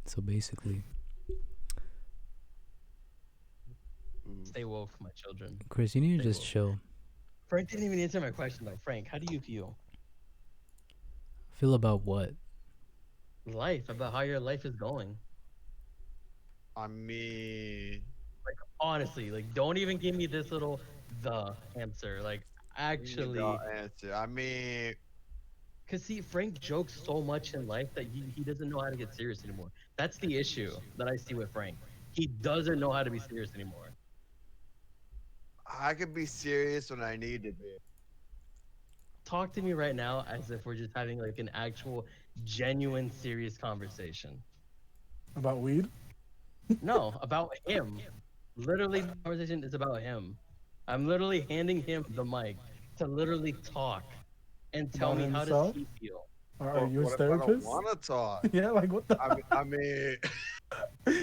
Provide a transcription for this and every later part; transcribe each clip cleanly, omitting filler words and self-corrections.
So basically, Stay woke, my children. Chris, you need to Stay just woke. chill. Frank didn't even answer my question though. Frank, how do you feel? Feel about what? Life, about how your life is going. I mean, Like honestly, like don't even give me this little the answer. Like the actually, answer. I mean, cause see, Frank jokes so much in life that he doesn't know how to get serious anymore. That's the issue that I see with Frank. He doesn't know how to be serious anymore. I could be serious when I need to be. Talk to me right now as if we're just having like an actual, genuine, serious conversation. About weed? No, about him. Literally, the conversation is about him. I'm literally handing him the mic to literally talk and tell About me how does himself? he feel. Are But you his what if I don't therapist? want to talk? Yeah, like what the? I mean,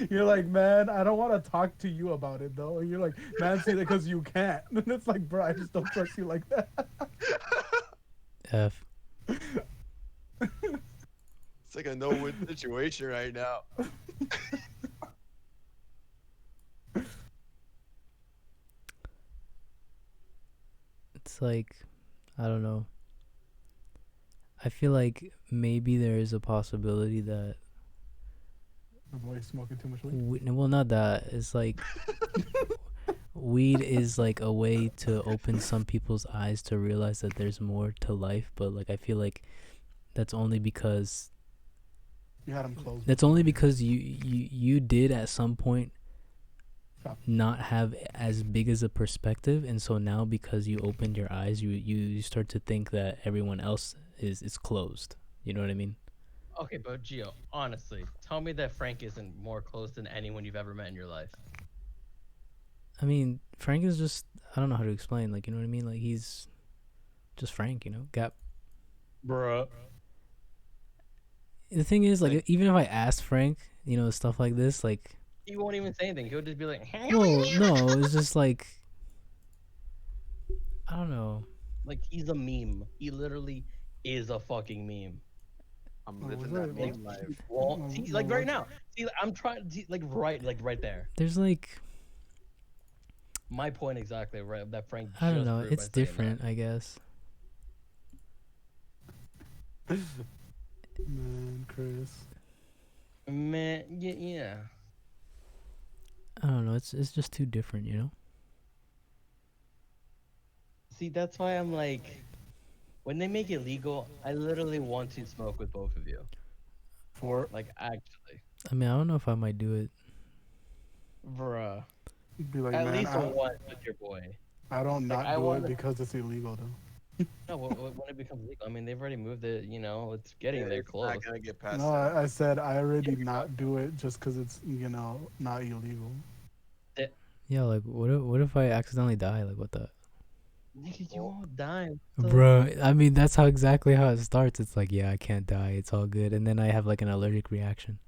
You're like, man, I don't want to talk to you about it though. And you're like, man, say that because you can't. And it's like, bro, I just don't trust you like that. F. it's like a no-win situation right now. It's like, I don't know. I feel like maybe there is a possibility that My boy's smoking too much weed. well, not that. It's like weed is like a way to open some people's eyes to realize that there's more to life, but like I feel like that's only because You had him closed. you did at some point Stop. not have as big as a perspective, and so now because you opened your eyes, you start to think that everyone else is closed. You know what I mean? Okay, but Gio, honestly, tell me that Frank isn't more close than anyone you've ever met in your life. I mean, Frank is just, I don't know how to explain, like, you know what I mean? Like, he's just Frank, you know? Bruh. The thing is, like, Like- even if I asked Frank, you know, stuff like this, like, He won't even say anything. He'll just be like, well, no, it's just like, I don't know. like he's a meme. He literally is a fucking meme. I'm Oh, living was that that- meme life. Well, see, like No, right now. See, I'm trying. See, like right there. There's like, My point exactly. Right, that Frank. I don't just know. proved by It's saying different, I guess. Man, Chris. that. Man, yeah. I don't know. It's just too different, you know? See, that's why I'm like, when they make it legal, I literally want to smoke with both of you. For Like, actually, I mean, I don't know if I might do it. bruh. be like, At man, least one with your boy. I don't Like, not I do wanna- it because it's illegal though. No, when it becomes legal, I mean, they've already moved it. You know, it's getting there It's close. not gonna get past No, that. I said I already not do it just because it's not illegal. Yeah, like, what if I accidentally die? Like, what the? Nigga, you won't die. Bruh, I mean, that's how exactly how it starts. It's like, yeah, I can't die. It's all good. And then I have, like, an allergic reaction.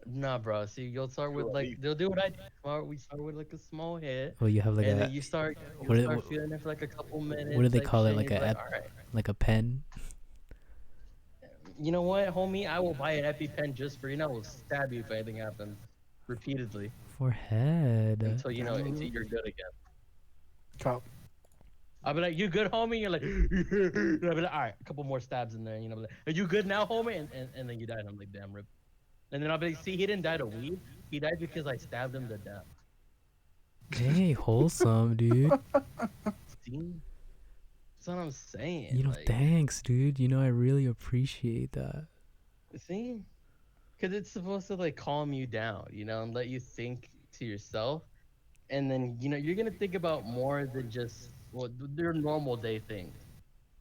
Nah, bro. See, you'll start with like they'll do what I did. We start with like a small hit, Well, you have, like, and a, then you start feeling it for like a couple minutes. what do they type call it? shit, Like and you're a all right. like a pen? You know what, homie? I will buy an EpiPen just for you. And I will stab you if anything happens, repeatedly Forehead. until until you're good again. Chop. I'll be like, "You good, homie?" You're like, and I'll be like, "All right, a couple more stabs in there." You know, like, "Are you good now, homie?" And then you died. I'm like, "Damn, rip." And then I'll be like, "See, he didn't die to weed. He died because I stabbed him to death." Hey, wholesome, dude. See, that's what I'm saying. You know, like, thanks, dude. You know, I really appreciate that. See, because it's supposed to like calm you down, you know, and let you think to yourself, and then you're gonna think about more than just their normal day things,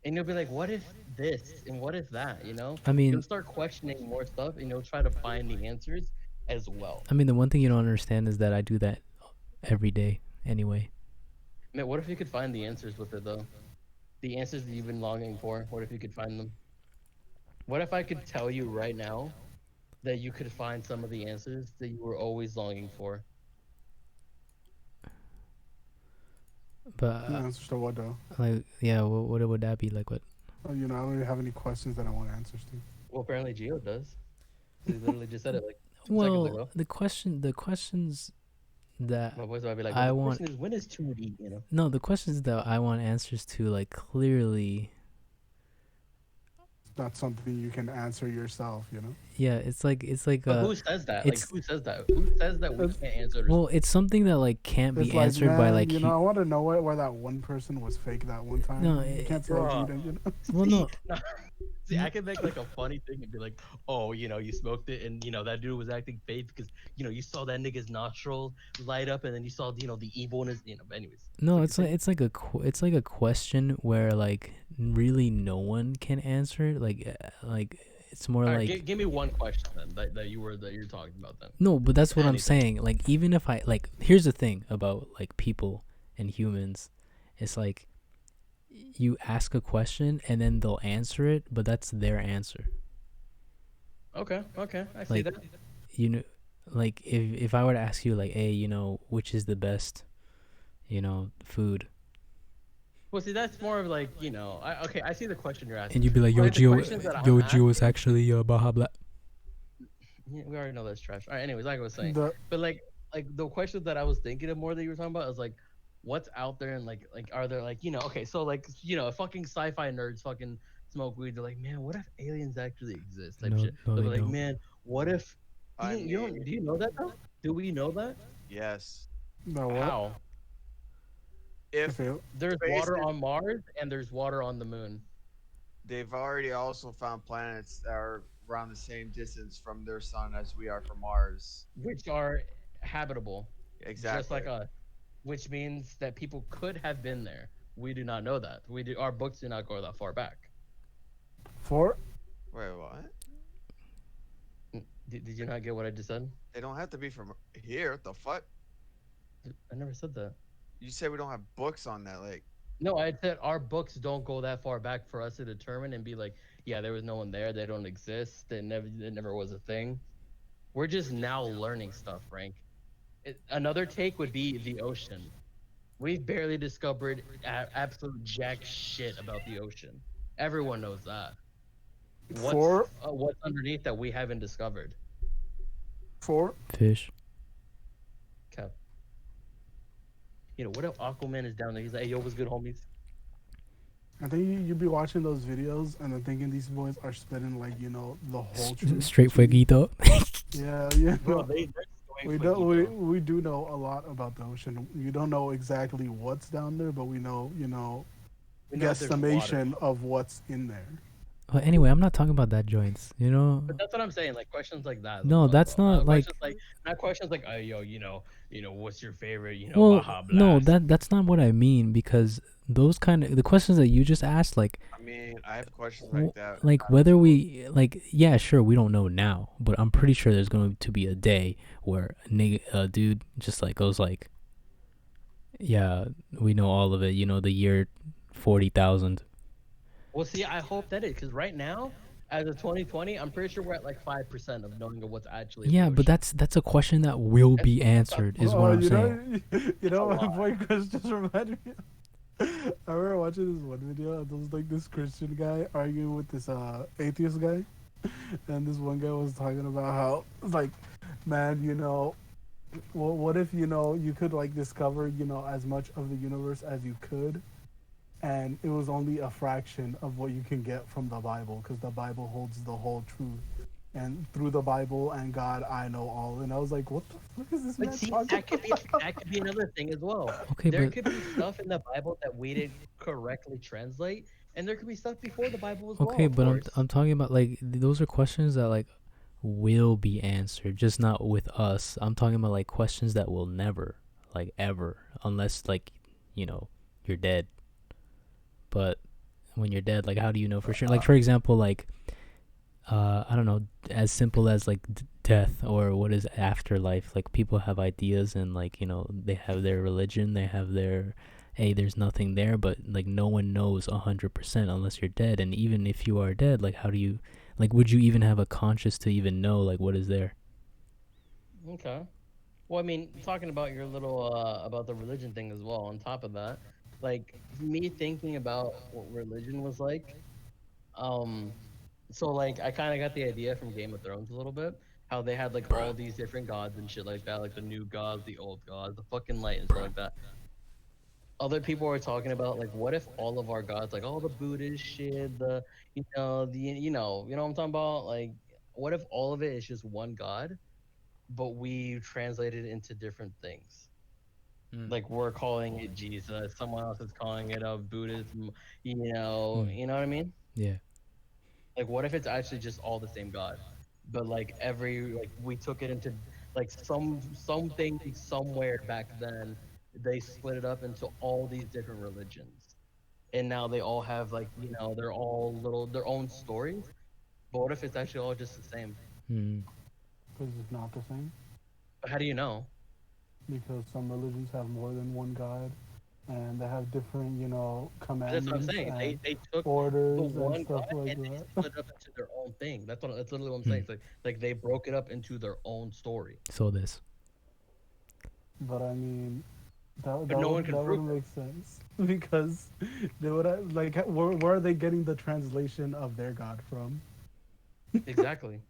and you'll be like, "What if this and what if that?" You know, I mean, you'll start questioning more stuff, and you'll try to find the answers as well. the one thing you don't understand is that I do that every day anyway. Man, what if you could find the answers with it though? The answers that you've been longing for. What if you could find them? What if I could tell you right now that you could find some of the answers that you were always longing for? But, Answers to what though? like, yeah, what would that be? Like, what? I don't really have any questions that I want answers to. Well, apparently Gio does. He literally just said it. Like, seconds Well, ago. the questions that My voice might be like, well, I the want, question is, when is 2D? You know. no, the questions that I want answers to, like, clearly, Not something you can answer yourself, you know. yeah, it's like But who says that? Like, it's who says that? Who says that we It's, can't answer it? well, it's something that like can't it's be like, answered by man, like you know, I want to know where that one person was fake that one no, time. You can't say I Bro, didn't, you know. well, see, no, no, see, I could make like a funny thing and be like, oh, you smoked it, and that dude was acting fake because you saw that nigga's nostril light up, and then you saw the evil in his. But anyways, that's no, what you're saying. it's like a question where like really no one can answer it. Like it's more All right, like give me one question then that you're talking about then. no, but that's what I'm Anything. saying. Like even if I like, here's the thing about like people and humans, it's like you ask a question and then they'll answer it, but that's their answer. Okay, I see Like that. you know, like if I were to ask you like, hey, which is the best, food, Well, see, that's more of like okay, I see the question you're and asking. you'd be like, But like the questions that I'm Geo is asking, actually blah blah blah. yeah, we already know that's trash. All right, anyways, like I was saying, The but like the questions that I was thinking of more that you were talking about is like, what's out there and like are there like okay, so like fucking sci-fi nerds fucking smoke weed. They're like, man, what if aliens actually exist? Type No, shit. no, They'll they be like, don't. man, what if I mean, do you know that though? Do we know that? yes. what? How? If Okay. There's space water is, on Mars and there's water on the moon, they've already also found planets that are around the same distance from their sun as we are from Mars. which are habitable, just Exactly. like us, which means that people could have been there. We do not know that. Our books do not go that far back. Four. Wait, what? Did you not get what I just said? They don't have to be from here. What the fuck? I never said that. You said we don't have books on that. Like, No, I said our books don't go that far back for us to determine and be like, yeah, there was no one there. They don't exist. It never was a thing. We're just now learning stuff, Frank. Another take would be the ocean. We've barely discovered absolute jack shit about the ocean. Everyone knows that. What's Four. what's underneath that we haven't discovered? Four. Fish. Kev. What if Aquaman is down there? He's like, hey, yo, what's good, homies? I think you'd be watching those videos and then thinking these boys are spitting like the whole truth. Straight fueguito. Yeah, yeah. Bro, No, they're we going don't. Fueguito. We do know a lot about the ocean. You don't know exactly what's down there, but we know We know there's water. guesstimation of what's in there. Well, anyway, I'm not talking about that joints. But that's what I'm saying. Like questions like that. Is what I'm No, talking that's about. not like. Questions like not questions like, oh, yo, what's your favorite, Well, Baja no, Blast. that's not what I mean because those kind of the questions that you just asked, like, I mean, I have questions like that. like whether we like, yeah, sure, we don't know now, but I'm pretty sure there's going to be a day where a dude just like goes like, yeah, we know all of it. The year 40,000. Well, see, I hope that is because right now, as of 2020, I'm pretty sure we're at like 5% of knowing of what's actually in Yeah, the but ocean. that's a question that will That's be not- that's not- answered, is what I'm saying. You know, a my lot. boy Chris just reminded me. I remember watching this one video. There was like this Christian guy arguing with this atheist guy, and this one guy was talking about how like, man, what if you could like discover as much of the universe as you could, and it was only a fraction of what you can get from the Bible because the Bible holds the whole truth. And through the Bible and God, I know all. And I was like, what the fuck is this But man see, talking that could be another thing as well. Okay, There but could be stuff in the Bible that we didn't correctly translate, and there could be stuff before the Bible as well. okay, Of but course. I'm talking about like those are questions that like will be answered, just not with us. I'm talking about like questions that will never, like ever, unless like, you're dead. But when you're dead, like how do you know for sure? Like for example, like I don't know, as simple as like death or what is afterlife. Like people have ideas and like they have their religion, they have their hey, there's nothing there, but like no one knows 100% unless you're dead. And even if you are dead, like how do you like would you even have a conscience to even know like what is there? Okay. Well, I mean, talking about your little about the religion thing as well. On top of that, like me thinking about what religion was like. Um, so like I kind of got the idea from Game of Thrones a little bit. how they had like all Bruh. these different gods and shit like that, like the new gods, the old gods, the fucking light and stuff like that. Other people are talking about like, what if all of our gods, like all the Buddhist shit, the what I'm talking about, like, what if all of it is just one god, but we translate it into different things? Mm. Like we're calling it Jesus, someone else is calling it a Buddhism, Mm. you know what I mean? Yeah. Like, what if it's actually just all the same God, but like every like we took it into like something somewhere back then they split it up into all these different religions, and now they all have like they're all little their own stories. But what if it's actually all just the same? Mm. Because it's not the same. But how do you know? Because some religions have more than one god, and they have different, But that's what I'm commandments saying. and They took the orders and one stuff God like and they that. split it up into their own thing. That's literally what I'm saying. Mm. It's like they broke it up into their own story, So this. But I mean, that but that no one would can that prove wouldn't it. make sense because they would like where are they getting the translation of their god from? Exactly.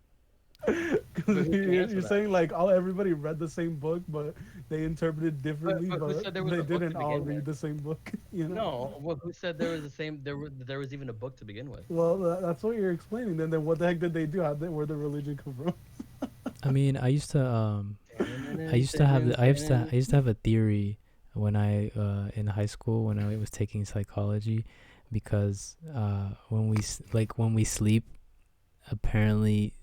But Because who can answer you're that? saying like all everybody read the same book, but they interpreted But differently, but who but said there was they a book didn't to all begin with? read the same book. No. Well, who said there was the same? There was even a book to begin with. Well, that's what you're explaining. Then what the heck did they do? Where the religion come from? I mean, I used to have I used to have a theory when I in high school when I was taking psychology, because when we sleep, apparently,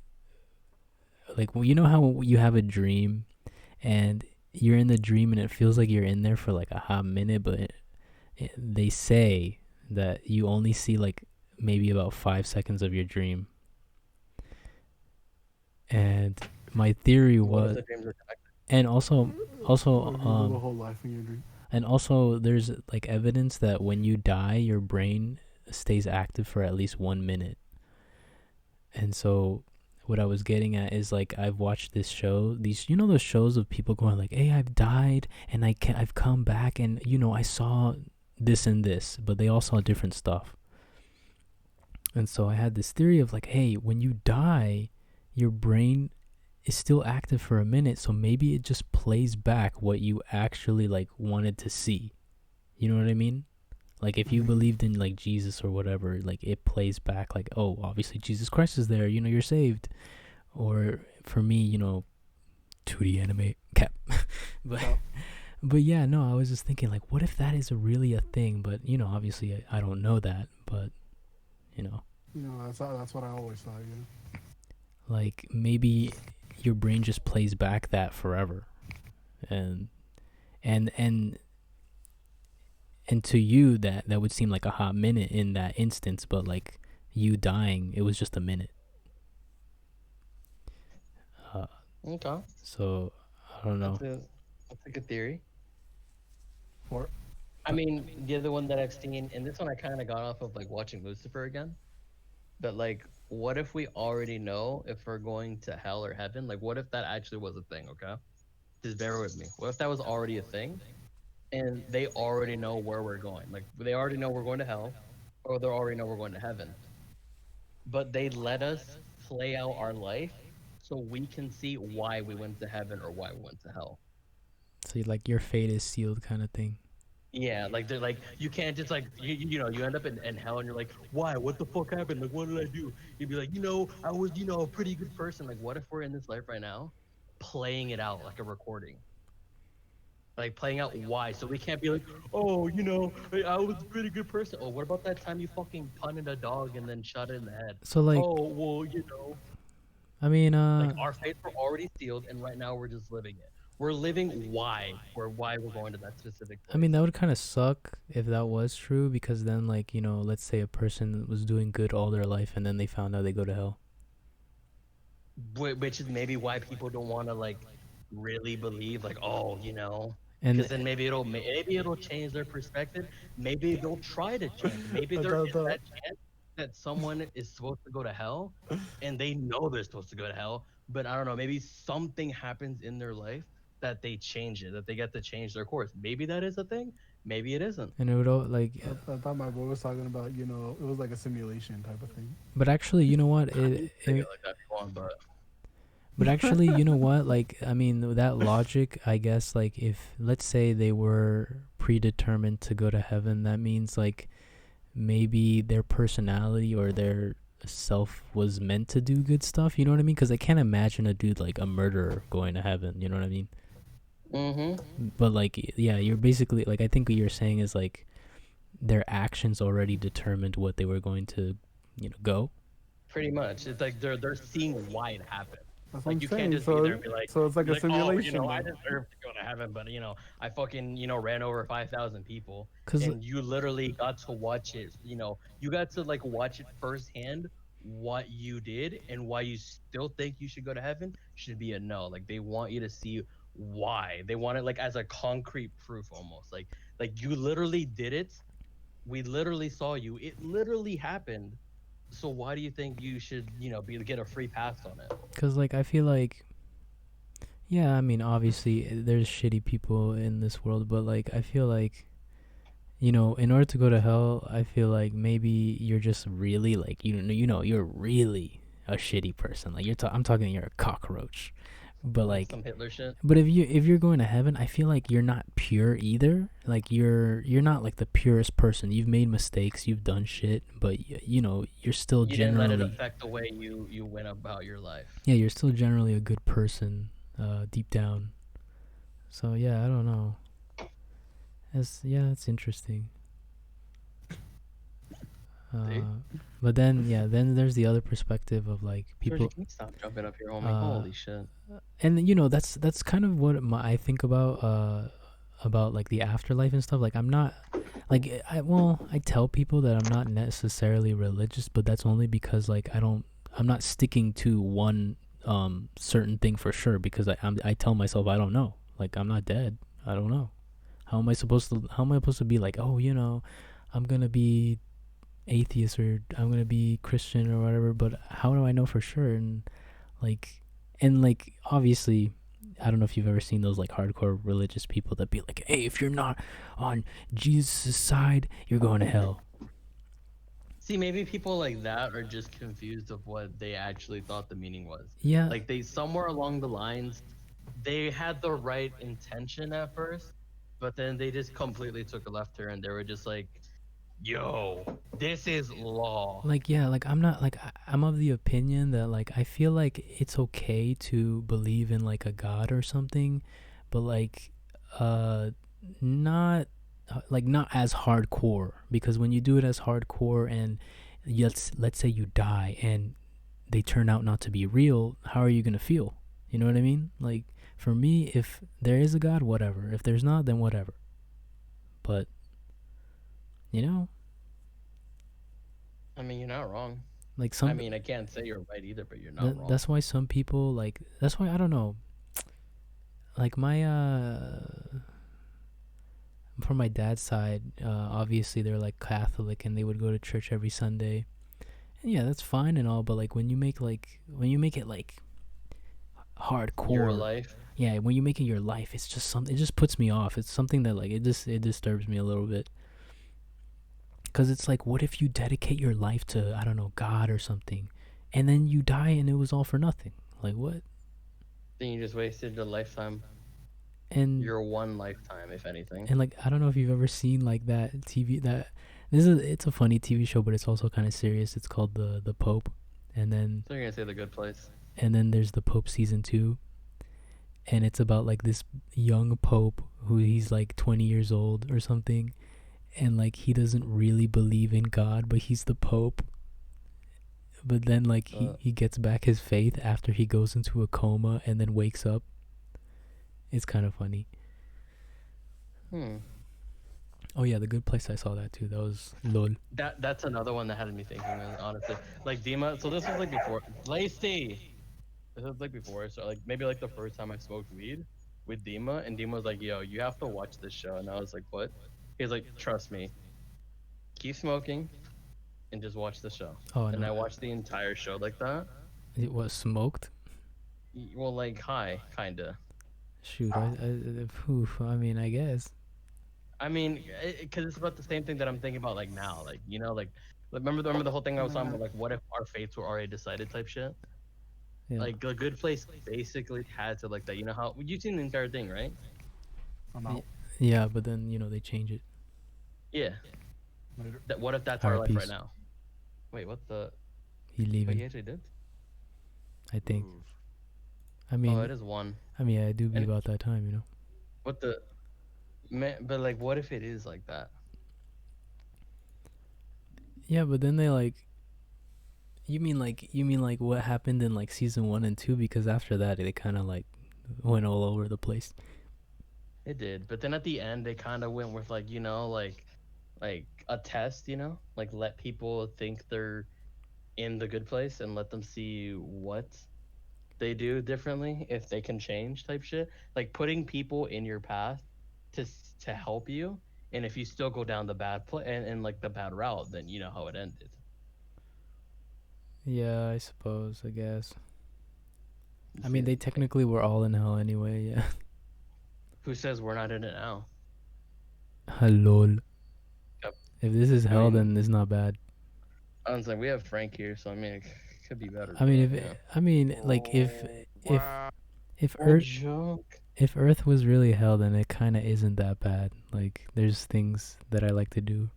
like, well, you know how you have a dream and you're in the dream and it feels like you're in there for like a hot minute, but they say that you only see like maybe about 5 seconds of your dream. And my theory What if was, the dreams are connected? and also What if you live a whole life in your dream? and also there's like evidence that when you die your brain stays active for at least 1 minute. And so what I was getting at is, like, I've watched this show, these, those shows of people going like, hey, I've died and I've come back and I saw this and this, but they all saw different stuff. And so I had this theory of like, hey, when you die, your brain is still active for a minute, so maybe it just plays back what you actually like wanted to see. You know what I mean? Like if you Mhm. believed in like Jesus or whatever, like it plays back like, oh, obviously Jesus Christ is there, you're saved. Or for me, 2D anime cap. but So, but yeah, no, I was just thinking like, what if that is really a thing? But obviously I don't know that, but you know, that's what I always thought. like maybe your brain just plays back that forever. And and and and to you that would seem like a hot minute in that instance, but like you dying, it was just a minute. uh, Okay, so I don't that's know. a good theory. For I mean, the other one that I've seen, and this one I kind of got off of like watching Lucifer again. But like, what if we already know if we're going to hell or heaven? Like, what if that actually was a thing? Okay, just bear with me. What if that was already a thing, and they already know where we're going? Like, they already know we're going to hell, or they already know we're going to heaven. But they let us play out our life so we can see why we went to heaven or why we went to hell. So like your fate is sealed kind of thing. Yeah, like they're like you can't just like you end up in hell and you're like, why? What the fuck happened? Like, what did I do? You'd be like, I was a pretty good person. Like, what if we're in this life right now, playing it out like a recording, like playing out why? So we can't be like, oh, hey, I was a pretty good person. Oh, what about that time you fucking punted a dog and then shot it in the head? So like, Oh, well, I mean, like our fates were already sealed, and right now we're just living it. We're living why we're going to that specific I mean place. that would kind of suck if that was true, because then, like, let's say a person was doing good all their life and then they found out they go to hell. Which is maybe why people don't want to like really believe like, oh, And because then maybe it'll change their perspective. Maybe they'll try to change it. Maybe I there thought is that chance that someone is supposed to go to hell and they know they're supposed to go to hell, but I don't know, maybe something happens in their life that they change it, that they get to change their course. Maybe that is a thing, maybe it isn't. and it would like, I thought my bro was talking about, it was like a simulation type of thing. but actually, you know what? You can take it like that if you want, but But actually, you know what? Like, I mean, that logic, I guess, like, if, let's say they were predetermined to go to heaven, that means, like, maybe their personality or their self was meant to do good stuff. You know what I mean? Because I can't imagine a dude like a murderer going to heaven. You know what I mean? Mm-hmm. But, like, yeah, you're basically, like, I think what you're saying is, like, their actions already determined what they were going to, go. Pretty much. It's like they're seeing why it happened. That's what I'm Like you can't saying. just be there So and be like, so it's like a oh, simulation I then. deserve to go to heaven, but I fucking, ran over 5,000 people, Because, and you literally got to watch it. You got to like watch it firsthand. What you did and why you still think you should go to heaven should be a no. Like they want you to see why. They want it like as a concrete proof almost. Like you literally did it. We literally saw you. It literally happened. So why do you think you should, be get a free pass on it? like, I feel like, yeah, I mean, obviously, there's shitty people in this world, but, like, I feel like, in order to go to hell, I feel like maybe you're just really like you're really a shitty person. Like I'm talking you're a cockroach. But Like like some Hitler shit. but if you're going to heaven, I feel like you're not pure either. Like you're not like the purest person. You've made mistakes, you've done shit, but you're still You didn't let it generally affect the way you went about your life. yeah, you're still generally a good person deep down. So yeah, I don't know. It's interesting. See? But then yeah, then there's the other perspective of like Georgie, people, can you stop jumping up here, homie? uh, Holy shit. and that's kind of what I think about like the afterlife and stuff. Like I'm not like I tell people that I'm not necessarily religious, but that's only because like I'm not sticking to one certain thing for sure because I tell myself I don't know. Like I'm not dead. I don't know. How am I supposed to be like, oh, I'm gonna be atheist or I'm gonna be Christian or whatever, but how do I know for sure? Like and obviously I don't know if you've ever seen those like hardcore religious people that be like, hey, if you're not on Jesus' side, you're going to hell. See, maybe people like that are just confused of what they actually thought the meaning was. Yeah, Like they somewhere along the lines, they had the right intention at first, but then they just completely took a left turn. They were just like, "Yo, this is law." yeah, like I'm not like I'm of the opinion that like I feel like it's okay to believe in like a god or something, but like uh not not as hardcore, because when you do it as hardcore and let's say you die and they turn out not to be real, how are you going to feel? You know what I mean? Like for me, if there is a god, whatever. If there's not, then whatever. But you know, I mean, you're not wrong. like I mean, I can't say you're right either, but you're not wrong. that's why some people like that's why I don't know. Like my from my dad's side, obviously they're like Catholic and they would go to church every Sunday. And yeah, that's fine and all, but like when you make it like hardcore, Your life. yeah, when you make it your life, it's just something. It just puts me off. It's something that like it disturbs me a little bit. Cause it's like, what if you dedicate your life to I don't know God or something, and then you die and it was all for nothing? Like what? Then you just wasted your lifetime. And Your one lifetime, if anything. and like I don't know if you've ever seen like that TV that it's a funny TV show, but it's also kind of serious. It's called the Pope, and then So you're gonna say The Good Place. there's the Pope season 2, and it's about like this young Pope who he's like 20 years old or something, and like he doesn't really believe in God, but he's the Pope. But then like he gets back his faith after he goes into a coma and then wakes up. It's kind of funny. Hmm. Oh yeah, The Good Place. I saw that too. That was lol. That's another one that had me thinking, man, honestly. Like Dima, so this was like before Lacey. This was like before, so like maybe like the first time I smoked weed with Dima, and Dima was like, "Yo, you have to watch this show," and I was like, "What?" He was like, "Trust me, keep smoking, and just watch the show." Oh And I no, watched the entire show like that. it was smoked. Well, like high, kinda. Shoot, I mean, I guess. I mean, because it's about the same thing that I'm thinking about like now, like like remember the whole thing I was talking about, like what if our fates were already decided type shit. Yeah. Like a good place basically had to like that. You know how you've seen the entire thing, right? I'm Y- out Yeah, but then they change it. Yeah. later. That what if that's All our right, life right peace. now? Wait, what the? He Wait, leaving. he actually did. I think. Ooh. I Oh, mean, it is one. I do be And about that time, what the man? But like, what if it is like that? Yeah, but then they like. You mean like what happened in like season 1 and 2? Because after that, they kind of like went all over the place. It did. But then at the end, they kind of went with like like a test. Like let people think they're in the good place and let them see what they do differently if they can change type shit. Like putting people in your path to help you. And if you still go down the bad and like the bad route, then you know how it ended. Yeah, I suppose. I guess. You I see, mean, they like, technically were all in hell anyway. Yeah. who says we're not in it now? Lol. Yep. If this is I hell, mean, then it's not bad. I was like, we have Frank here, so I mean, it could be better, I mean, but if yeah. I mean, like, Oh wow. if What Earth joke? if Earth was really hell, then it kind of isn't that bad. Like, there's things that I like to do.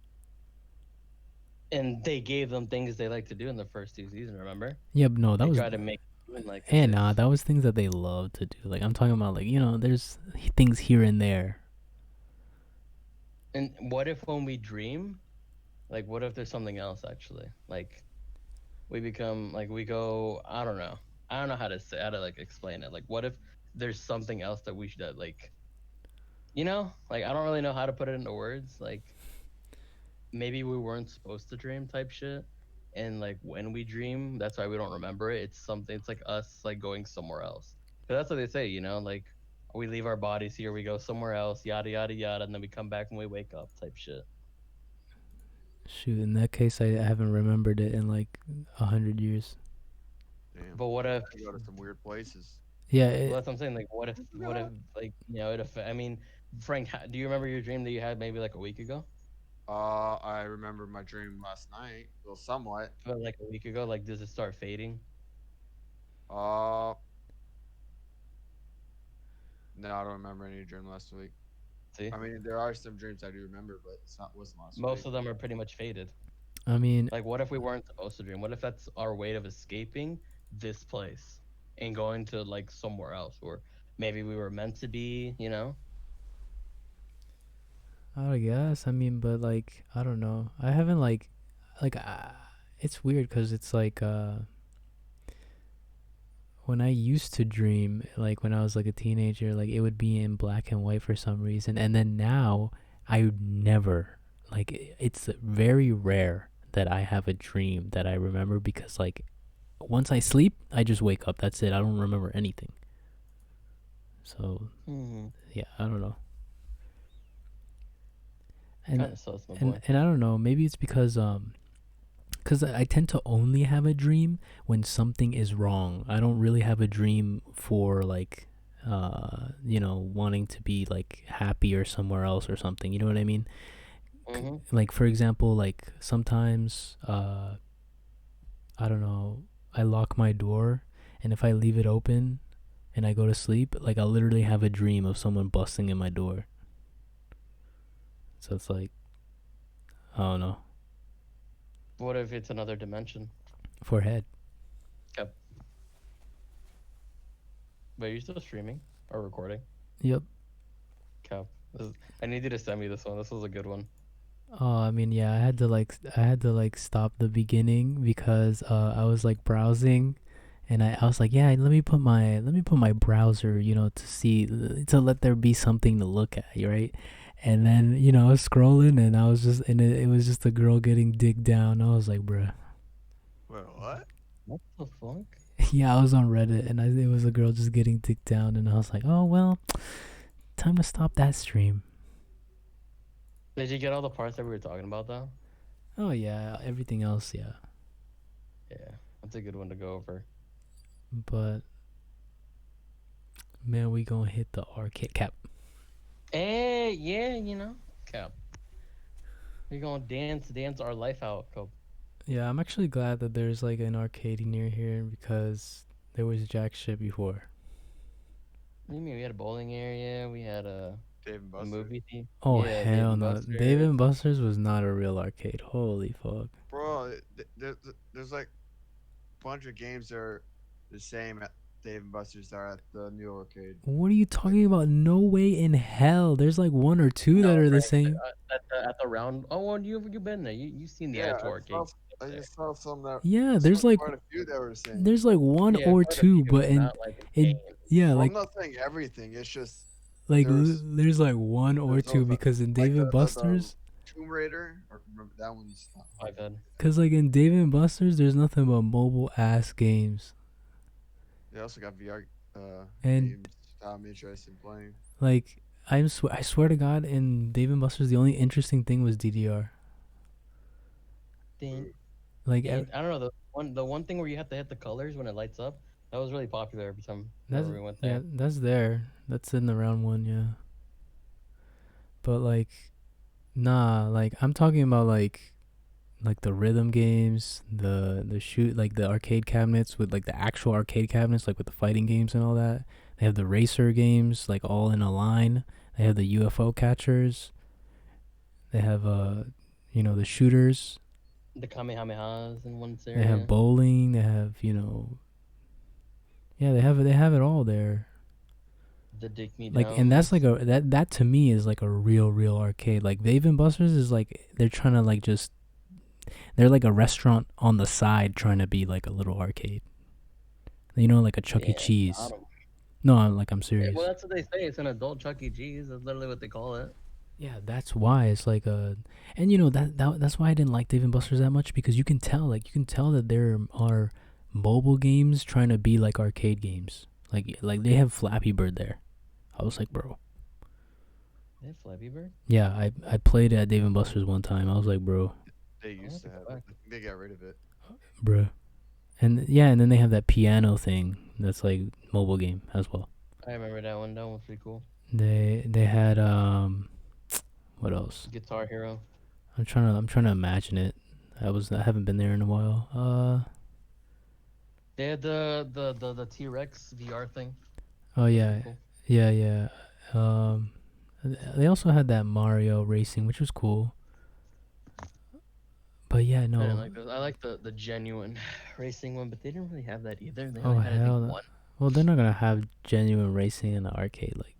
And they gave them things they like to do in the first two seasons. Remember? Yeah, but no, that They was tried to make doing like a and six. that was things that they love to do. Like, I'm talking about, like, there's things here and there. And what if when we dream, like, what if there's something else actually? Like, we become like we go. I don't know. I don't know how to like explain it. Like, what if there's something else that we should like, like I don't really know how to put it into words. Like, maybe we weren't supposed to dream type shit. And like when we dream, that's why we don't remember it. It's something. It's like us like going somewhere else. But that's what they say. Like we leave our bodies here, we go somewhere else, yada yada yada, and then we come back when we wake up type shit. Shoot, in that case, I haven't remembered it in like 100 years. Damn. But what if? I go to some weird places. Yeah, Well, that's what I'm saying. Like, what if, like, it affect? I mean, Frank, do you remember your dream that you had maybe like a week ago? I remember my dream last night. Well, somewhat. But like a week ago, like, does it start fading? Uh, no, I don't remember any dream last week. See, I mean, there are some dreams I do remember, but it's not wasn't last week. most of them are pretty much faded. I mean, Like, what if we weren't supposed to dream? What if that's our way of escaping this place and going to like somewhere else, or maybe we were meant to be? I guess. I mean, but like, I don't know. I haven't like, it's weird because it's like, when I used to dream, like when I was like a teenager, like it would be in black and white for some reason, and then now I never, like, it's very rare that I have a dream that I remember because like once I sleep, I just wake up. That's it. I don't remember anything. So Hmm. yeah, I don't know. Kind And of sus, my and boy. and I don't know. Maybe it's because I tend to only have a dream when something is wrong. I don't really have a dream for like, wanting to be like happy or somewhere else or something. You know what I mean? Hmm. Like, for example, like sometimes, I don't know, I lock my door, and if I leave it open and I go to sleep, like I'll literally have a dream of someone busting in my door. So it's like, I don't know, What if it's another dimension? forehead. Yep. But you're still streaming or recording? Yep. Cap. I need you to send me this one. This was a good one. Oh, I mean, yeah, I had to like stop the beginning because I was like browsing, and I was like, yeah, let me put my browser, to see, to let there be something to look at, right? And then I was scrolling, and it was just a girl getting digged down. I was like, bruh. Well, what? What the fuck? Yeah, I was on Reddit, and it was a girl just getting digged down, and I was like, oh well, time to stop that stream. Did you get all the parts that we were talking about though? Oh yeah, everything else, yeah, Yeah, that's a good one to go over. but man, we gonna hit the arcade cap. Yeah, Cap. We're gonna dance our life out, Cope. Yeah, I'm actually glad that there's like an arcade near here because There was jack shit before. What do you mean? We had a bowling area. We had Dave and a Buster. movie theater. Oh Yeah, Dave hell and no! Dave Buster's. and Buster's was not a real arcade. Holy fuck! Bro, there's like a bunch of games that are the same at Dave and Buster's that are at the new arcade. What are you Like, talking about? No way in hell. There's like one or two No, that are the Frank. same. At the round. Oh, well, you've been there. You've seen the yeah, actual arcade. I just saw some that. Yeah, I saw there's like quite a few that were the same. there's like one Yeah, or quite a two, few, but in not like a in game. yeah, Well, I'm like not saying everything. It's just like there's there's like one or there's two those that, because in like Dave and the Buster's, Tomb Raider. Or remember that one's not My bad. cause like in Dave and Buster's, there's nothing but mobile ass games, They also got VR and games that I'm interested in playing. like I swear to God, in Dave and Buster's, the only interesting thing was DDR. Then, Like I don't know the one thing where you have to hit the colors when it lights up. That was really popular every time that's whenever we went yeah, there. that's there. That's in the round one, yeah. But like, nah, like I'm talking about like the rhythm games, the shoot like the arcade cabinets with like the actual arcade cabinets like with the fighting games and all that. They have the racer games like all in a line. They have the UFO catchers. They have the shooters. The Kamehamehas in one They have area. bowling. They have yeah, they have it all there. The Dick Me Like, Down. and that's like that to me is like a real arcade. Like Dave and Buster's is like they're trying to like just they're like a restaurant on the side trying to be like a little arcade. Like a Chuck E. Yeah, Cheese. got 'em. No, I'm Yeah, serious. well, that's what they say. It's an adult Chuck E. Cheese. That's literally what they call it. Yeah, that's why it's like and that's why I didn't like Dave and Buster's that much because you can tell that there are mobile games trying to be like arcade games. Like they have Flappy Bird there. I was like, bro. They have Flappy Bird. Yeah, I played at Dave and Buster's one time. I was like, bro, They used to what have the it. fuck? I think they got rid of it. bro. And yeah, and then they have that piano thing that's like mobile game as well. I remember that one. That one was pretty cool. They had what else? Guitar Hero. I'm trying to imagine it. I haven't been there in a while. They had the T-Rex VR thing. Oh That was yeah, pretty cool. yeah. They also had that Mario racing, which was cool. But yeah, I didn't no. like those. I like the genuine racing one, but they didn't really have that either. They Oh only had, I hell think, no. one. Well, they're not gonna have genuine racing in the arcade. Like,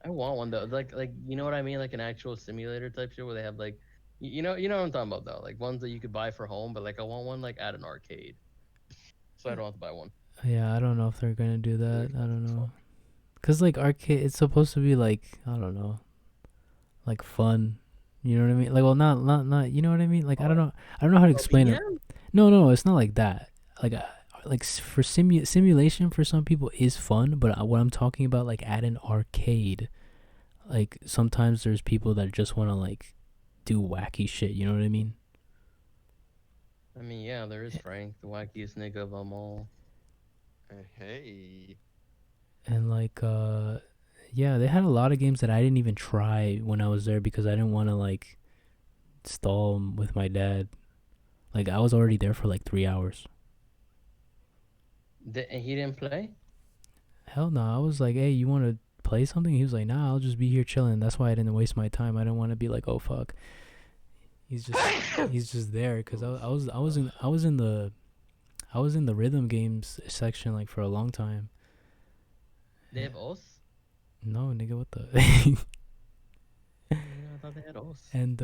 I want one though. Like you know what I mean? Like an actual simulator type shit where they have like, you know what I'm talking about though. Like ones that you could buy for home, but like I want one like at an arcade, so I don't have to buy one. yeah, I don't know if they're gonna do Really that. I don't expensive as know. fuck. Cause like arcade, it's supposed to be like I don't know, like fun. You know what I mean? Like, well, not. You know what I mean? Like, I don't know. I don't know how to Oh, explain it. BM? No, it's not like that. Like for simulation for some people is fun, but what I'm talking about, like at an arcade, like sometimes there's people that just want to like do wacky shit. You know what I mean? I mean, yeah, there is Frank, the wackiest nigga of them all. Hey. And like yeah, they had a lot of games that I didn't even try when I was there because I didn't want to like stall 'em with my dad. Like I was already there for like 3 hours. And he didn't play. Hell no, I was like, hey, you want to play something? He was like, nah, I'll just be here chilling. That's why I didn't waste my time. I didn't want to be like, oh fuck. He's just there because I was in the rhythm games section like for a long time. They have us. No, nigga, what the? I thought they had us. And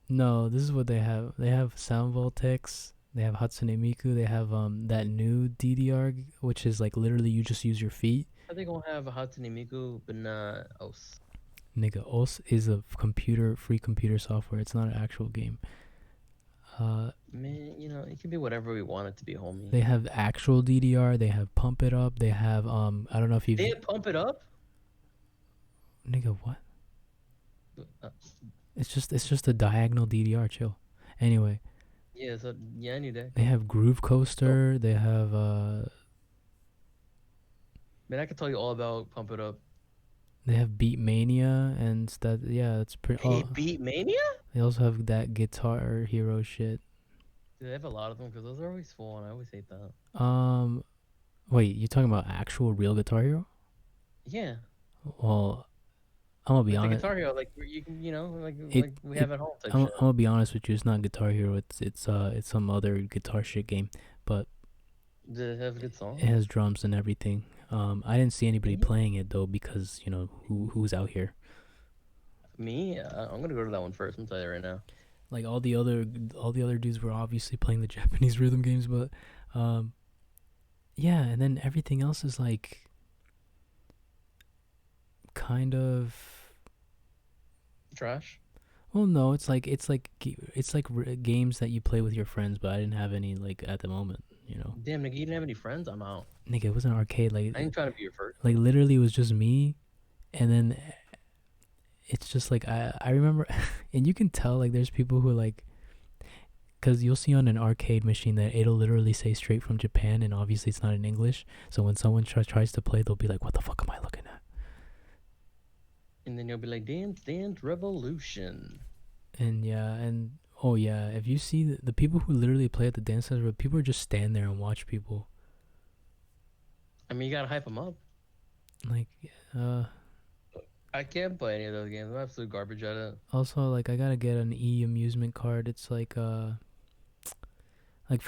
no, this is what they have. They have Sound Voltex. They have Hatsune Miku. They have that new DDR, which is like literally you just use your feet. Are they gonna have a Hatsune Miku, but not us? Nigga, OS is a free computer software. It's not an actual game. Man, it can be whatever we want it to be, homie. They have actual DDR. They have Pump It Up. They have I don't know if you. They pump it up. Nigga, what? Uh, It's just a diagonal DDR. Chill. Anyway, yeah, so yeah, I knew that. they have Groove Coaster. They have Man, I could tell you all about pump it up. They have Beat Mania and that. Yeah, that's pretty. Hey, Oh, Beat Mania. they also have that Guitar Hero shit. They have a lot of them because those are always full, and I always hate that. Um, Wait, you talking about actual real Guitar Hero? Yeah, Well, I'm gonna be like the honest. Guitar Hero, like you can, like It we it have at home type I'm shit. gonna be honest with you. It's not Guitar Hero. It's some other guitar shit game, but Does it have good it songs? has drums and everything. I didn't see anybody Yeah. playing it though because who's out here. Me, I'm gonna go to that one first. I'm tell you right now. Like all the other dudes were obviously playing the Japanese rhythm games, but um, yeah, and then everything else is like kind of. Trash. Well, no, it's like games that you play with your friends, but I didn't have any like at the moment. Damn, nigga, you didn't have any friends? I'm out. Nigga, it was an arcade. I ain't trying to be your first. Like literally, it was just me, and then it's just like I remember, and you can tell like there's people who like, cause you'll see on an arcade machine that it'll literally say straight from Japan, and obviously it's not in English. So when someone tries to play, they'll be like, "What the fuck am I looking at?" And then you'll be like, Dance Dance Revolution. And yeah, and oh yeah, if you see the people who literally play at the dance center, people just stand there and watch people. I mean, you gotta hype them up. Like, uh, I can't play any of those games. I'm absolute garbage at it. also like I gotta get an amusement card. It's like for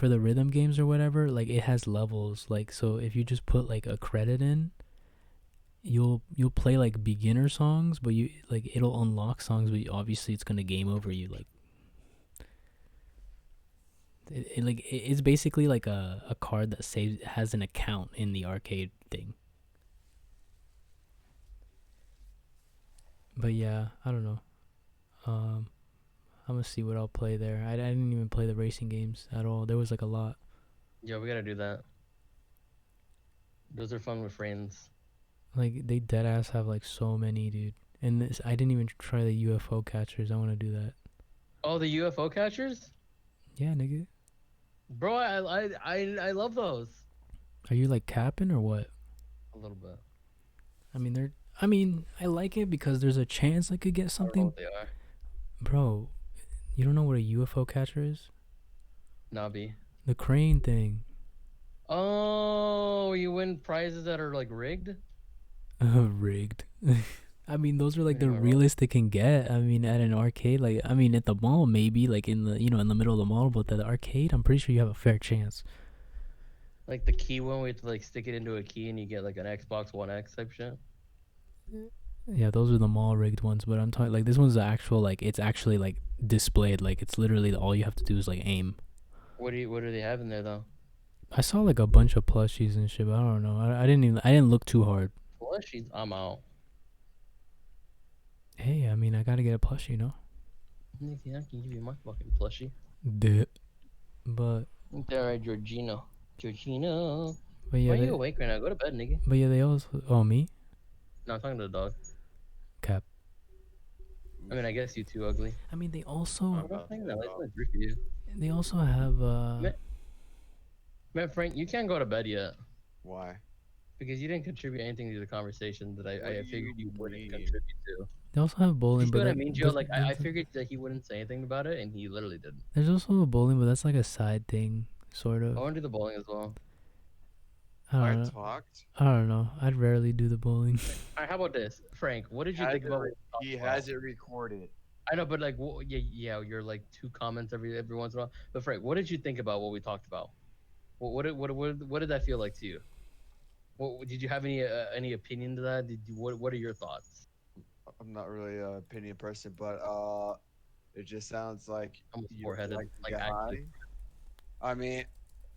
the rhythm games or whatever. Like it has levels. Like so, if you just put like a credit in, you'll play like beginner songs, but you like it'll unlock songs, but obviously it's gonna game over you. Like it's basically like a card that saves has an account in the arcade thing. But yeah, I don't know. Um, I'm gonna see what I'll play there. I didn't even play the racing games at all. There was like a lot. Yeah, we gotta do that. Those are fun with friends. Like they dead ass have like so many, dude. And this, I didn't even try the UFO catchers. I want to do that. Oh, the UFO catchers, Yeah, nigga. bro. I love those Are you like capping or what? a little bit. I mean, they're. I mean, I like it because there's a chance I could get I don't know something. what they are. Bro, you don't know what a UFO catcher is? Nabi. The crane thing. Oh, you win prizes that are like rigged. Rigged. I mean, those are like You the are wrong. realest they can get. I mean, at an arcade, like I mean, at the mall maybe, like in the middle of the mall, but at the arcade, I'm pretty sure you have a fair chance. Like the key one, we have to like stick it into a key and you get like an Xbox One X type shit. Yeah, those are the mall rigged ones, but I'm talking like this one's the actual like it's actually like displayed, like it's literally all you have to do is like aim. What do they have in there though? I saw like a bunch of plushies and shit, but I don't know. I didn't look too hard. Plushies, I'm out. Hey, I mean, I gotta get a plushie, Nigga, I can give you my fucking plushie. Duh. But Alright, Georgino. Georgino. but Why yeah, are you awake right now? Go to bed, nigga. but yeah, they also. Oh, me? No, I'm talking to the dog. Cap. I mean, I guess you too ugly. I mean, I'm not saying that. It's not good for you. they also have Man, Frank, you can't go to bed yet Why? because you didn't contribute anything to the conversation that What I do figured you you wouldn't mean? contribute to. they also have You bowling, see but what I that mean, Joe? Like, I figured that he wouldn't say anything about it, and he literally did. there's also a bowling, but that's like a side thing, sort I of. want to do the bowling as well. I I don't know. talked. I don't know. I'd rarely do the bowling. All right, how about this, Frank? What did you Has think it about? re- What we he talked about? has it recorded. I know, but like, yeah, you're like two comments every once in a while. But Frank, what did you think about what we talked about? What did that feel like to you? What did you have any opinion to that? Did you, what are your thoughts? I'm not really an opinion person, but it just sounds like Almost you four-headed, like to like get actually. high. I mean,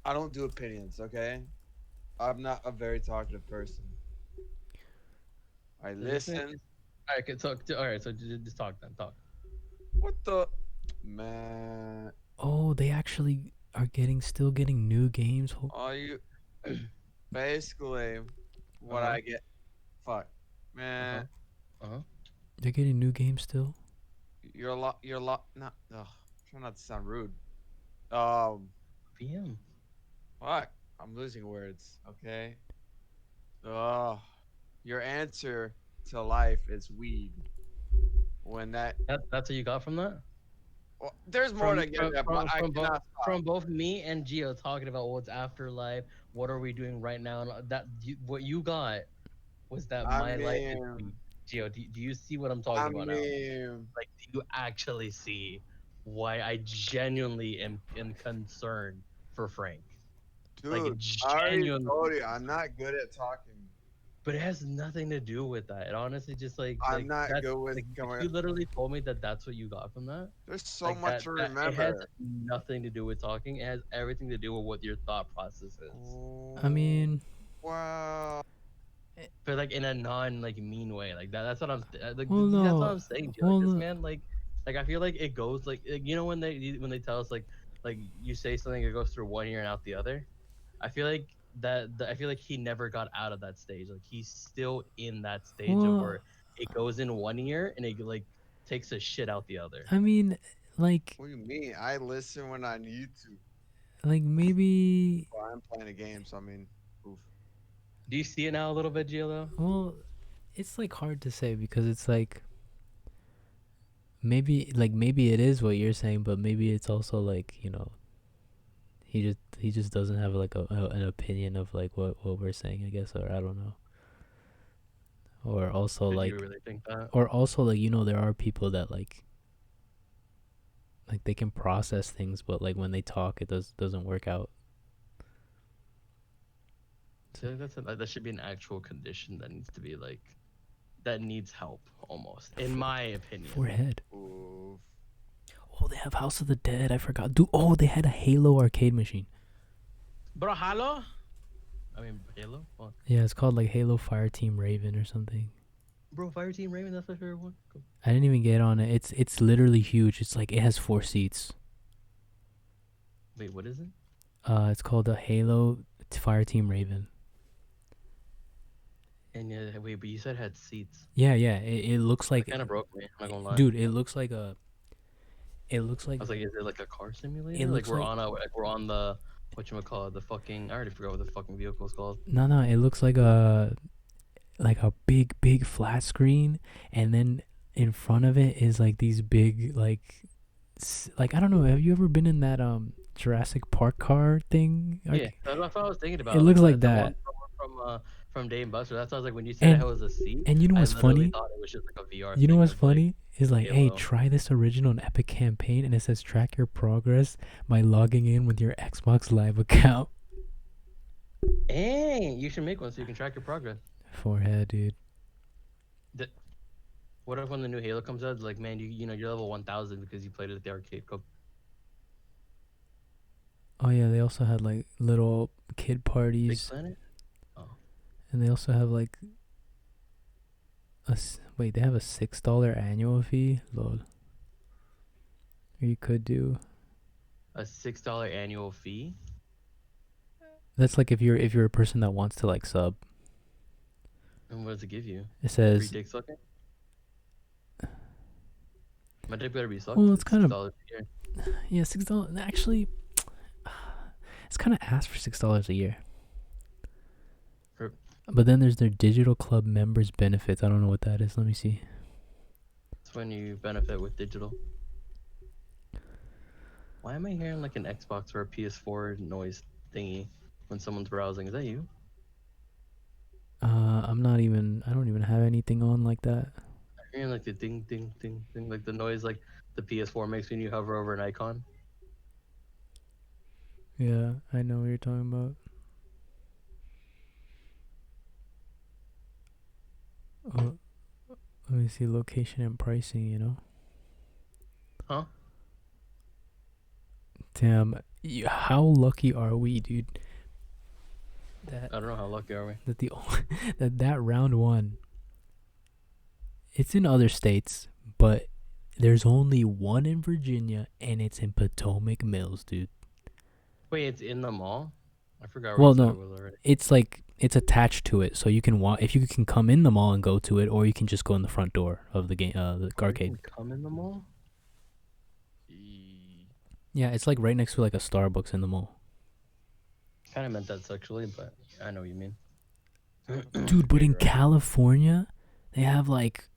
I don't do opinions, okay? I'm not a very talkative person. I Listen. listen. All right, okay, all right, so just talk then. Talk. What the man? Oh, they actually are still getting new games. Are you basically what Uh-huh. I get? Fuck, man. Uh-huh. They're getting new games still. You're a lot. You're a lot. Not. Ugh, try not to sound rude. PM. Fuck. I'm losing words. Okay. Oh, your answer to life is weed. When that That's what you got from that? Well, there's more to get at, but I cannot stop. from both me and Gio talking about what's afterlife, what are we doing right now, and what you got was that I my life is mean, sweet. Gio, do you see what I'm I talking about now? mean, Like, do you actually see why I genuinely am concerned for Frank? Like, dude, I already genuinely, told you I'm not good at talking. but it has nothing to do with that. It honestly just I'm not that's good with like if coming. you literally told me that that's what you got from that, There's so like much to that it has remember. nothing to do with talking. It has everything to do with what your thought process is. I Oh, mean, wow. But like in a non like mean way, like that. That's what well, that's what no, I'm saying. Dude. Like well, this no. man, like I feel like it goes you know when they tell us like you say something, it goes through one ear and out the other. I feel like I feel like he never got out of that stage. Like he's still in that stage of Well, where it goes in one ear and it like takes a shit out the other. I mean, like, What do you mean? I listen when I need to. maybe. Well, I'm playing a game, so I mean, oof. Do you see it now a little bit, Gio? Though? Well, it's like hard to say because it's like maybe it is what you're saying, but maybe it's also like he just doesn't have like an opinion of like what we're saying, I guess, or I don't know. Or also Did you like really think that? there are people that like they can process things, but like when they talk, it doesn't work out. I feel like that should be an actual condition that needs to be like that needs help almost, in my opinion. Forehead. Oof. Oh, they have House of the Dead. I forgot. Dude, oh, they had a Halo arcade machine. Bro, Halo? I mean, Halo? What? Yeah, it's called like Halo Fireteam Raven or something. Bro, Fireteam Raven, that's my favorite one. Cool. I didn't even get on it. It's literally huge. It's like it has 4 seats. Wait, what is it? It's called the Halo Fireteam Raven. And yeah, wait, but you said it had seats. Yeah, yeah. It looks like, It kind of broke me. I'm not gonna lie. dude. It looks like a. It looks I like. was like, is it like a car simulator? It Like looks we're like. on we're on the whatchamacallit, the fucking I already forgot what the fucking vehicle is called. No. It looks like a big flat screen, and then in front of it is like these big like I don't know. Have you ever been in that Jurassic Park car thing? Yeah, that's what I was thinking about. It looks like the that. one from Dave and Buster. That's why I was like, when you said And it was a seat, and you know I what's literally funny? thought it was just like a VR You know thing what's of, like, funny is like, hey, Halo. try this original and Epic campaign, and it says track your progress by logging in with your Xbox Live account. Hey, you should make one so you can track your progress. Forehead, dude. What if when the new Halo comes out, like, man, you know you're level 1000 because you played it at the arcade club. Oh yeah, they also had like little kid Big parties, Planet? Oh. and they also have like wait, they have a $6 annual fee. Lol. Or you could do. A $6 annual fee? That's like if you're a person that wants to like sub. And what does it give you? It Free says dick sucking? My dick better be sucked. Well, it's kind of- $6 a year. yeah, $6. Actually, it's kind of asked for $6 a year. For- But then there's their digital club members benefits. I don't know what that is. Let me see. It's when you benefit with digital. Why am I hearing like an Xbox or a PS4 noise thingy when someone's browsing? Is that you? I don't even have anything on like that. I'm hearing like the ding ding ding ding, like the noise like the PS4 makes when you hover over an icon. Yeah, I know what you're talking about. Let me see location and pricing, Huh? Damn, how lucky are we, dude? That I don't know how lucky are we. that round one. It's in other states, but there's only one in Virginia, and it's in Potomac Mills, dude. Wait, it's in the mall? I forgot where Well, you said no. it was already. It's like it's attached to it, so you can if you can come in the mall and go to it, or you can just go in the front door of the game, the arcade. You can come in the mall? Yeah, it's like right next to like a Starbucks in the mall. Kind of meant that sexually, but I know what you mean. Dude, but in Right. California, they have like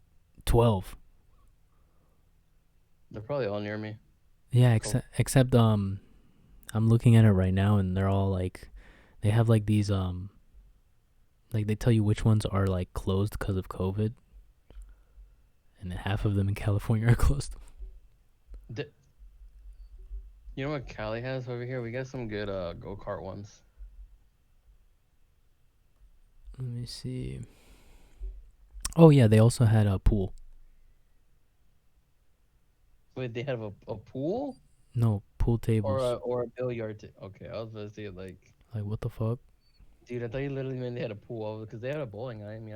12. They're probably all near me. Yeah, Cool. except I'm looking at it right now, and they're all like, they have like these like they tell you which ones are like closed because of COVID, and then half of them in California are closed. D- you know what Cali has over here? We got some good go kart ones. Let me see. Oh yeah, they also had a pool. Wait, they have a pool No, pool or tables. a billiard? Okay, I was about to say like, Like what the fuck? dude, I thought you literally meant they had a pool because they had a bowling. I mean,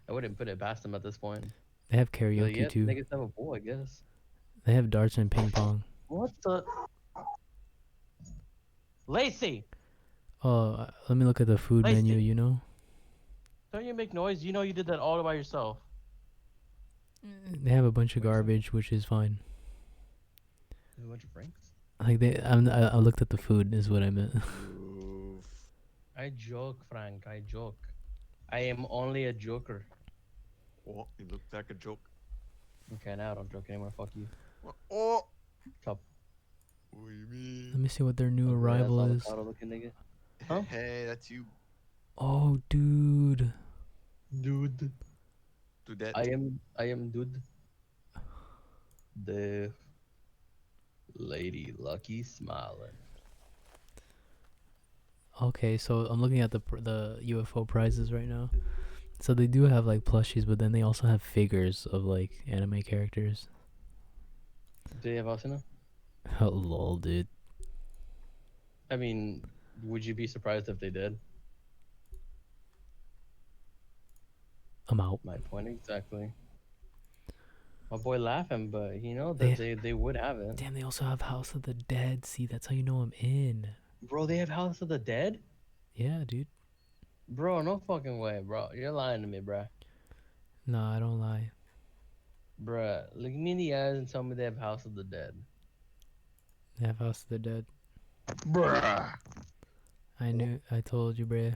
I wouldn't put it past them at this point. They have Be like, karaoke yeah, too. niggas have a pool, I guess. They have darts and ping pong. What the? Lacey, Oh, let me look at the food menu. Lacey, You know, don't you make noise? You know you did that all by yourself. they have a bunch of What'd you say? garbage, which is fine. A bunch of Franks. Like I looked at the food is what I meant. Oof. I joke, Frank. I joke. I am only a joker. Oh, it looked like a joke. Okay, now I don't joke anymore. Fuck you. Oh. Top. What do you mean? Let me see what their new Ugly ass arrival is. avocado looking nigga. Huh? Hey, that's you. Oh, dude. Dude. Do that. I am dude. The lady lucky smiling. Okay, so I'm looking at the UFO prizes right now. So they do have like plushies, but then they also have figures of like anime characters. Do you have Asuna? Oh, lol, dude. I mean, would you be surprised if they did? I'm out. My point exactly. My boy laughing, but you know They- that they would have it. Damn, they also have House of the Dead. See, that's how you know I'm in. Bro, they have House of the Dead? Yeah, dude. Bro, no fucking way, bro. You're lying to me, bruh. Nah, I don't lie. Bruh, look me in the eyes and tell me they have House of the Dead. They have House of the Dead. Bruh. I told you, bruh.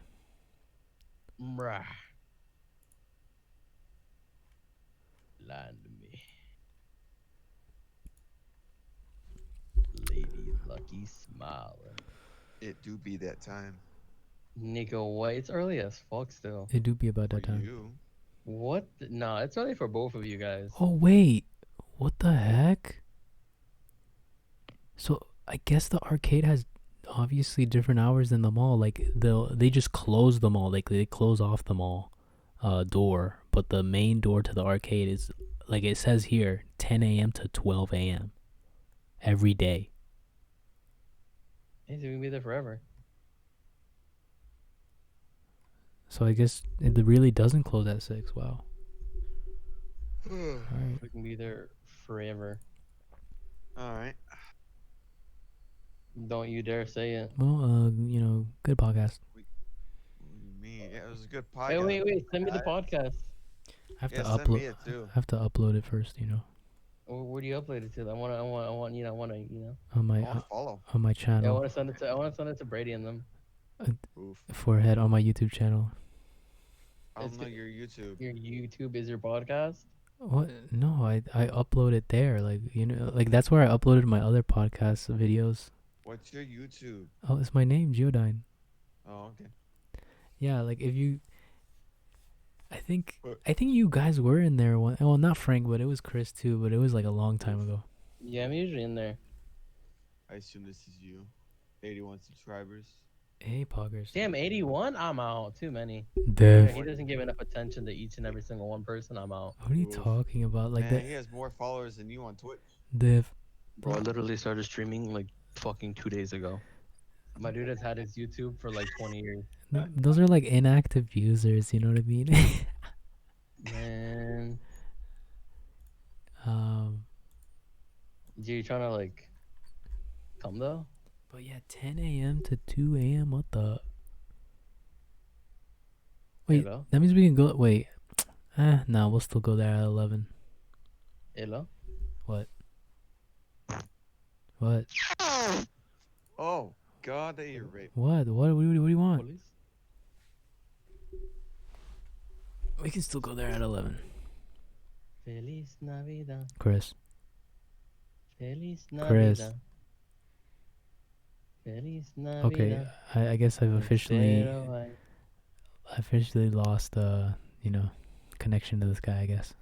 Bruh. Lying to me. Lady lucky smiling. It do be that time. Nigga, what? It's early as fuck still. It do be about For that time. you. What? Nah, it's early for both of you guys. Oh, wait. What the heck? So, I guess the arcade has obviously different hours than the mall. Like, they just close the mall. Like, they close off the mall door. But the main door to the arcade is, like it says here, 10 a.m. to 12 a.m. every day. Hey, so we can be there forever. So, I guess it really doesn't close at 6. Wow. Alright. We can be there forever. All right. Don't you dare say it. Well, good podcast. What do you mean? Yeah, it was a good podcast. Hey, wait. Send me the podcast. I have Yeah, to send me upload. it too. I have to upload it first, Where do you upload it to? I want, on my I'll follow. on my Yeah, I channel, want to send it to. I want to send it to Brady and them. Oof. forehead on my YouTube channel. I don't It's know good. your YouTube. Your YouTube is your podcast. What? No, I upload it there. Like like that's where I uploaded my other podcast videos. What's your YouTube? Oh, it's my name, Geodyne. Oh, okay. Yeah, like if you, I think What? you guys were in there one. Well, not Frank, but it was Chris too. But it was like a long time ago. Yeah, I'm usually in there. I assume this is you. 81 subscribers. Hey, poggers. Damn, 81. I'm out. Too many. Dev. He doesn't give enough attention to each and every single one person. I'm out. What are you Oof. talking about? Like Man, he has more followers than you on Twitch. Dev. Bro, I literally started streaming like fucking 2 days ago. My dude has had his YouTube for like 20 years. Those are like inactive users. You know what I mean? Man, um. you trying to like come though? But yeah, 10 a.m. to 2 a.m. What the? Wait, Hello? that means we can go. Wait, no, we'll still go there at 11. Hello? What? Oh, God, that you're raped. What do you want? Police? We can still go there at 11. Feliz Navidad. Chris. Feliz Chris. Navidad. Feliz Okay, Navidad. I guess I've Espero ay- officially lost you know, connection to this guy. I guess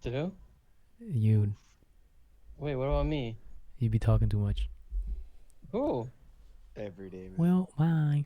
To who? you Wait, what about me? you be talking too much. Who? Every day, man. Well, bye.